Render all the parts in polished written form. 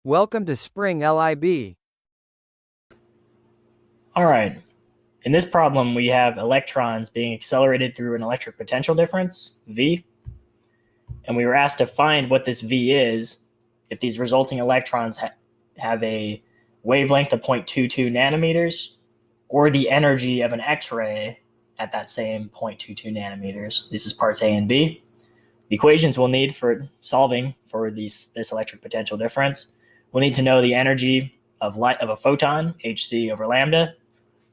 Welcome to Spring LIB. All right. In this problem, we have electrons being accelerated through an electric potential difference, V, and we were asked to find what this V is if these resulting electrons have a wavelength of 0.22 nanometers or the energy of an X-ray at that same 0.22 nanometers. This is parts A and B. The equations we'll need for solving for this electric potential difference, we'll need to know the energy of light of a photon, hc over lambda.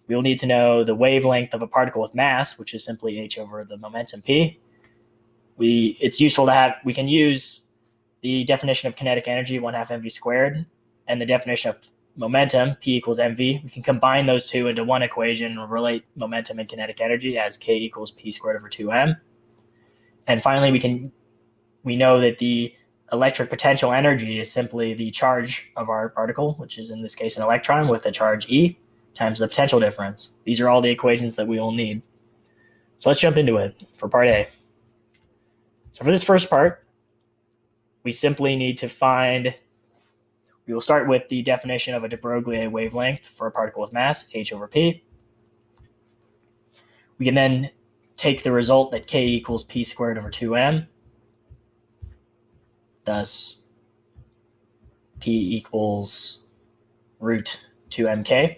We'll need to know the wavelength of a particle with mass, which is simply h over the momentum p. It's useful to have, we can use the definition of kinetic energy, 1/2 mv squared, and the definition of momentum, P equals mv. We can combine those two into one equation and relate momentum and kinetic energy as K equals P squared over 2m. And finally, we know that the electric potential energy is simply the charge of our particle, which is in this case an electron with a charge E, times the potential difference. These are all the equations that we will need. So let's jump into it for part A. So for this first part, we simply need to we will start with the definition of a de Broglie wavelength for a particle with mass, h over p. We can then take the result that K equals P squared over 2m. Thus, P equals root 2mk.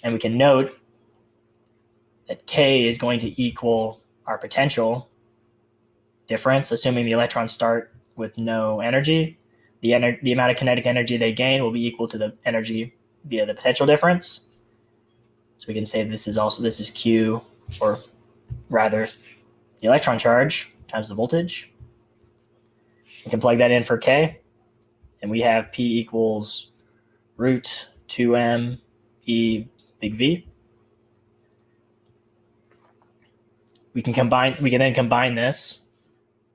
And we can note that K is going to equal our potential difference, assuming the electrons start with no energy. The amount of kinetic energy they gain will be equal to the energy via the potential difference. So we can say this is Q, or rather the electron charge times the voltage. We can plug that in for K, and we have P equals root 2m E big V. We can then combine this.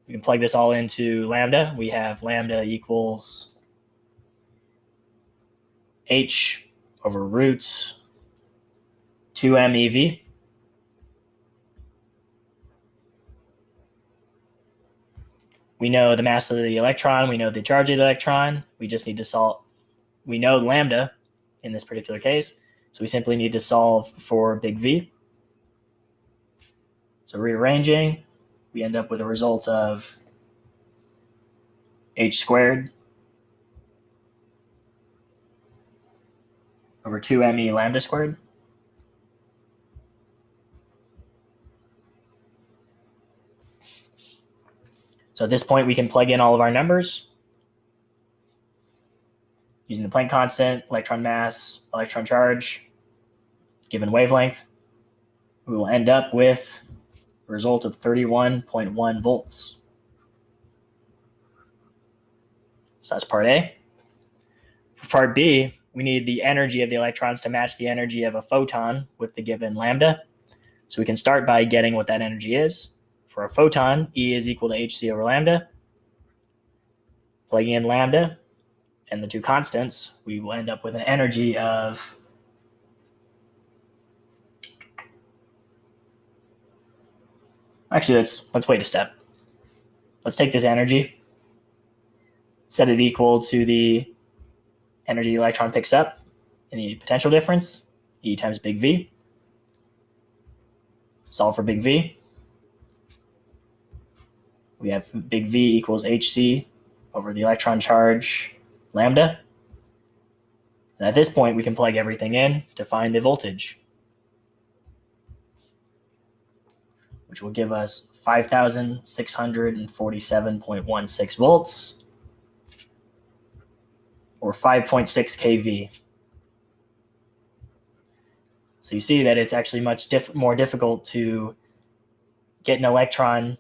We can plug this all into lambda. We have lambda equals h over root 2m EV. We know the mass of the electron. We know the charge of the electron. We just need to solve. We know lambda in this particular case. So we simply need to solve for big V. So rearranging, we end up with a result of h squared over 2me lambda squared. So at this point, we can plug in all of our numbers using the Planck constant, electron mass, electron charge, given wavelength. We will end up with a result of 31.1 volts. So that's part A. For part B, we need the energy of the electrons to match the energy of a photon with the given lambda. So we can start by getting what that energy is. For a photon, E is equal to hc over lambda. Plugging in lambda and the two constants, we will end up with an energy of actually, let's wait a step. Let's take this energy, set it equal to the energy the electron picks up in the potential difference, E times big V. Solve for big V. We have big V equals hc over the electron charge lambda. And at this point, we can plug everything in to find the voltage, which will give us 5,647.16 volts, or 5.6 kV. So you see that it's actually much more difficult to get an electron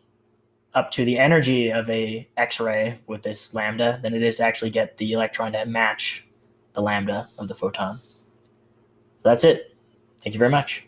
up to the energy of a X-ray with this lambda than it is to actually get the electron to match the lambda of the photon. So that's it. Thank you very much.